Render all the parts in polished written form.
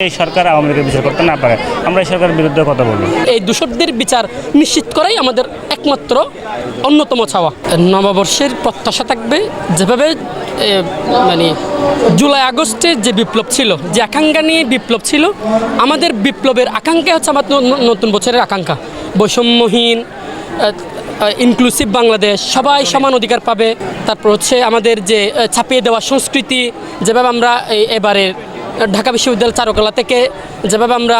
এই সরকার আওয়ামী লীগের বিচার করতে না পারে, আমরা এই সরকারের বিরুদ্ধে কথা বলবো। এই দোষরদের বিচার নিশ্চিত করাই আমাদের একমাত্র অন্যতম চাওয়া। নববর্ষের প্রত্যাশা থাকবে যেভাবে মানে জুলাই আগস্টের যে বিপ্লব ছিল, যে আকাঙ্ক্ষা নিয়ে বিপ্লব ছিল, আমাদের বিপ্লবের আকাঙ্ক্ষা হচ্ছে আমাদের নতুন বছরের আকাঙ্ক্ষা। বৈষম্যহীন ইনক্লুসিভ বাংলাদেশ, সবাই সমান অধিকার পাবে। তারপর হচ্ছে আমাদের যে ছাপিয়ে দেওয়া সংস্কৃতি, যেভাবে আমরা এবারের ঢাকা বিশ্ববিদ্যালয় চারুকলা থেকে যেভাবে আমরা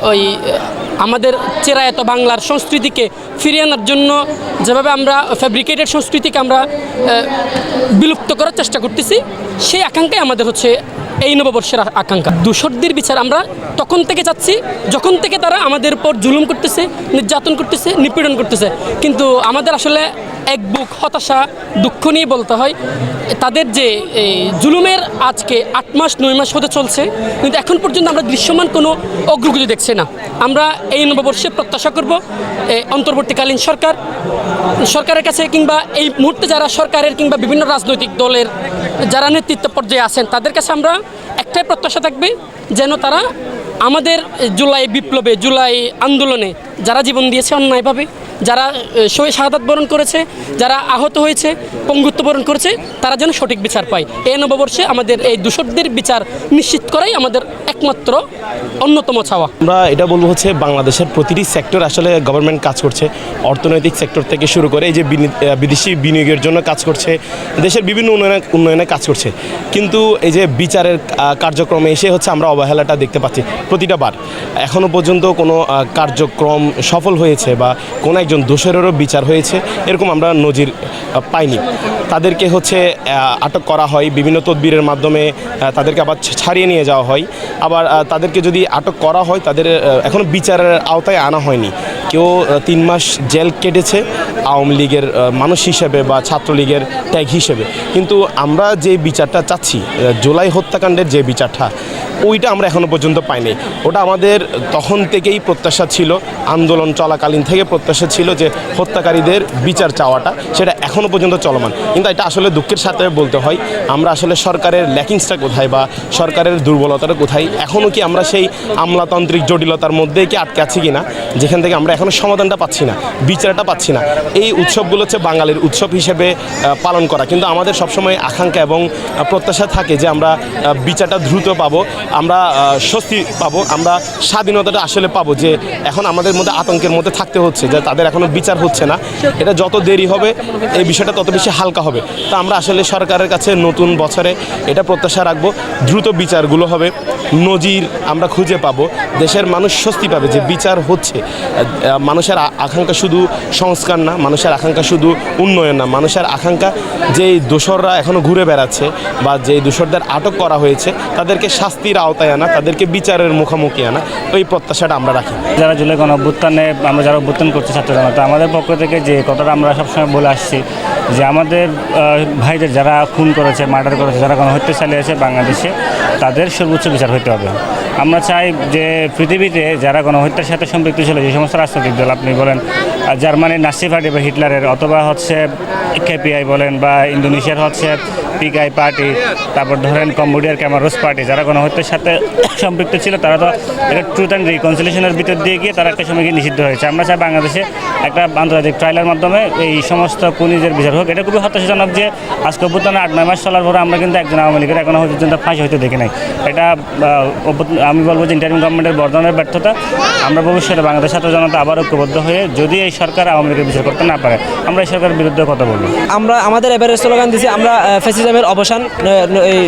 ওই আমাদের চেরায়ত বাংলার সংস্কৃতিকে ফিরিয়ে আনার জন্য যেভাবে আমরা ফ্যাব্রিকেটেড সংস্কৃতিকে আমরা বিলুপ্ত করার চেষ্টা করতেছি, সেই আকাঙ্ক্ষাই আমাদের হচ্ছে এই নববর্ষের আকাঙ্ক্ষা। দোষরদের বিচার আমরা তখন থেকে চাচ্ছি যখন থেকে তারা আমাদের উপর জুলুম করতেছে, নির্যাতন করতেছে, নিপীড়ন করতেছে। কিন্তু আমাদের আসলে এক বুক হতাশা, দুঃখ নিয়ে বলতে হয়, তাদের যে জুলুমের আজকে 8 মাস 9 মাস হতে চলছে, কিন্তু এখন পর্যন্ত আমরা দৃশ্যমান কোনো অগ্রগতি দেখছি না। আমরা এই নববর্ষে প্রত্যাশা করব অন্তর্বর্তীকালীন সরকারের কাছে, কিংবা এই মুহূর্তে যারা সরকারের কিংবা বিভিন্ন রাজনৈতিক দলের যারা নেতৃত্ব পর্যায়ে আছেন তাদের কাছে আমরা একটাই প্রত্যাশা থাকবে, যেন তারা আমাদের জুলাই বিপ্লবে, জুলাই আন্দোলনে যারা জীবন দিয়েছে অন্যায়ভাবে, যারা শাহাদাত বরণ করেছে, যারা আহত হয়েছে, পঙ্গুত্ব বরণ করেছে, তারা যেন সঠিক বিচার পায়। এই নববর্ষে আমাদের এই দোষরদের বিচার নিশ্চিত করাই আমাদের একমাত্র অন্যতম চাওয়া। আমরা এটা বলবো হচ্ছে বাংলাদেশের প্রতিটি সেক্টর আসলে গভর্নমেন্ট কাজ করছে, অর্থনৈতিক সেক্টর থেকে শুরু করে এই যে বিদেশি বিনিয়োগের জন্য কাজ করছে, দেশের বিভিন্ন উন্নয়নে কাজ করছে। কিন্তু এই যে বিচারের কার্যক্রমে এসে হচ্ছে আমরা অবহেলাটা দেখতে পাচ্ছি প্রতিটা বার। এখনও পর্যন্ত কোনো কার্যক্রম সফল হয়েছে বা কোনো একজন দোষরেরও বিচার হয়েছে এরকম আমরা নজির পাইনি। তাদেরকে হচ্ছে আটক করা হয় বিভিন্ন তদবিরের মাধ্যমে, তাদেরকে আবার ছাড়িয়ে নিয়ে যাওয়া হয়। আবার তাদেরকে যদি আটক করা হয় তাদের এখনও বিচারের আওতায় আনা হয়নি। কেউ 3 মাস জেল কেটেছে আওয়ামী লীগের মানুষ হিসেবে বা ছাত্রলীগের ট্যাগ হিসেবে। কিন্তু আমরা যে বিচারটা চাচ্ছি, জুলাই হত্যাকাণ্ডের যে বিচারটা, ওইটা আমরা এখনও পর্যন্ত পাইনি। ওটা আমাদের তখন থেকেই প্রত্যাশা ছিল, আন্দোলন চলাকালীন থেকে প্রত্যাশা ছিল যে হত্যাকারীদের বিচার চাওয়াটা, সেটা এখনও পর্যন্ত চলমান। কিন্তু এটা আসলে দুঃখের সাথে বলতে হয়, আমরা আসলে সরকারের ল্যাকিংসটা কোথায় বা সরকারের দুর্বলতাটা কোথায়, এখনও কি আমরা সেই আমলাতান্ত্রিক জটিলতার মধ্যে কি আটকে আছি কিনা, যেখান থেকে আমরা এখনও সমাধানটা পাচ্ছি না, বিচারটা পাচ্ছি না। এই উৎসবগুলো হচ্ছে বাঙালির উৎসব হিসেবে পালন করা, কিন্তু আমাদের সবসময় আকাঙ্ক্ষা এবং প্রত্যাশা থাকে যে আমরা বিচারটা দ্রুত পাবো, আমরা স্বস্তি পাবো, আমরা স্বাধীনতাটা আসলে পাবো। যে এখন আমাদের মধ্যে আতঙ্কের মধ্যে থাকতে হচ্ছে যে তাদের এখনও বিচার হচ্ছে না, এটা যত দেরি হবে এই বিষয়টা তত বেশি হালকা হবে। তা আমরা আসলে সরকারের কাছে নতুন বছরে এটা প্রত্যাশা রাখবো, দ্রুত বিচারগুলো হবে, নজির আমরা খুঁজে পাবো, দেশের মানুষ স্বস্তি পাবে যে বিচার হচ্ছে। মানুষের আকাঙ্ক্ষা শুধু সংস্কার না, মানুষের আকাঙ্ক্ষা শুধু উন্নয়ন না, মানুষের আকাঙ্ক্ষা যেই দোষররা এখনও ঘুরে বেড়াচ্ছে বা যেই দোষরদের আটক করা হয়েছে তাদেরকে শাস্তির আওতায় আনা, তাদেরকে বিচারের মুখোমুখি আনা, ওই প্রত্যাশাটা আমরা রাখি। যারা জুলাই গণঅভ্যুত্থানে আমরা যারা অভ্যুত্থান করছি ছাত্র জনতা, আমাদের পক্ষ থেকে যে কথাটা আমরা সবসময় বলে আসছি যে আমাদের ভাইদের যারা খুন করেছে, মার্ডার করেছে, যারা গণহত্যা চালিয়েছে বাংলাদেশে, তাদের সর্বোচ্চ বিচার হতে হবে। আমরা চাই যে পৃথিবীতে যারা গণহত্যার সাথে সম্পৃক্ত ছিল, যে সমস্ত রাজনৈতিক দল, আপনি বলেন জার্মানির নাসি পার্টি বা হিটলারের, অথবা হচ্ছে কেপিআই বলেন, বা ইন্দোনেশিয়ার হচ্ছে পিকাই পার্টি, তারপর ধরেন কম্বোডিয়ার ক্যামারোস পার্টি, যারা গণহত্যার সাথে সম্পৃক্ত ছিল, তারা তো একটা ট্রুথ অ্যান্ড রিকনসিলিয়েশনের ভিতর দিয়ে গিয়ে তারা একটা সময় গিয়ে নিষিদ্ধ হয়েছে। আমরা চাই বাংলাদেশে একটা আন্তর্জাতিক ট্রায়ালের মাধ্যমে এই সমস্ত খুনিদের বিচার হোক। এটা খুবই হতাশাজনক যে আজকে অভ্যুত্থানে 8-9 মাস চলার পরে আমরা কিন্তু একজন আওয়ামী লীগের এখনো পর্যন্ত ফাঁসি হইতে দেখি নাই। এটা আমি বলবো যে ইন্টারিম গভর্নমেন্টের বর্ধনের ব্যর্থতা। আমরা ভবিষ্যতে বাংলাদেশ ছাত্র জনতা আবার ঐক্যবদ্ধ হয়ে যদি এই সরকার আওয়ামী লীগের বিচার করতে না পারে, আমরা এই সরকারের বিরুদ্ধে কথা বলবো। আমরা আমাদের এবারে স্লোগান দিয়েছি, আমরা ফ্যাসিজমের অবসান, এই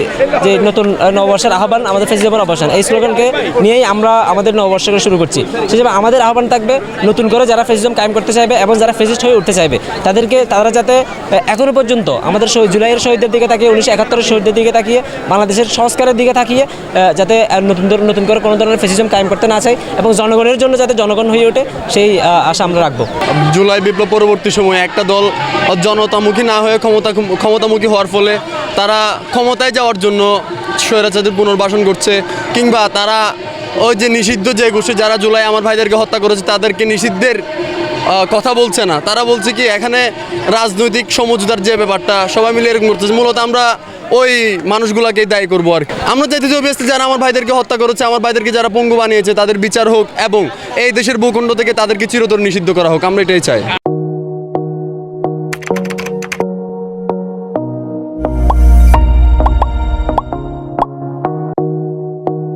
যে নতুন নববর্ষের আহ্বান, আমাদের ফ্যাসিজমের অবসান, এই স্লোগানকে নিয়েই আমরা আমাদের নববর্ষকে শুরু করছি। সেজন্য আমাদের আহ্বান থাকবে নতুন করে যারা ফ্যাসিজম কায়েম করতে চাইবে এবং যারা ফ্যাসিস্ট হয়ে উঠতে চাইবে, তারা যাতে এখনো পর্যন্ত আমাদের জুলাইয়ের শহীদদের দিকে তাকিয়ে, 1971-এর শহীদদের দিকে তাকিয়ে, বাংলাদেশের সংস্কারের দিকে তাকিয়ে যাতে নতুন করে কোনো ধরনের ফ্যাসিজম কায়েম করতে না চাই এবং জনগণের জন্য যাতে জনগণ হয়ে ওঠে, সেই আশা আমরা রাখবো। জুলাই বিপ্লব পরবর্তী সময়ে একটা দল জনতামুখী না হয়ে ক্ষমতামুখী হওয়ার ফলে তারা ক্ষমতায় যাওয়ার জন্য স্বৈরাচারদের পুনর্বাসন করছে, কিংবা তারা ওই যে নিষিদ্ধ যে গোষ্ঠী যারা জুলাই আমার ভাইদেরকে হত্যা করেছে তাদেরকে নিষিদ্ধের কথা বলছে না, তারা বলছে কি এখানে রাজনৈতিক সমঝোতার যে ব্যাপারটা সবাই মিলে এরকম করতেছে। মূলত আমরা ওই মানুষগুলোকেই দায়ী করবো আর কি। আমরা চাইতে যে অবভিয়াসলি যারা আমার ভাইদেরকে হত্যা করেছে, আমার ভাইদেরকে যারা পঙ্গু বানিয়েছে তাদের বিচার হোক এবং এই দেশের ভূখণ্ড থেকে তাদেরকে চিরতর নিষিদ্ধ করা হোক, আমরা এটাই চাই।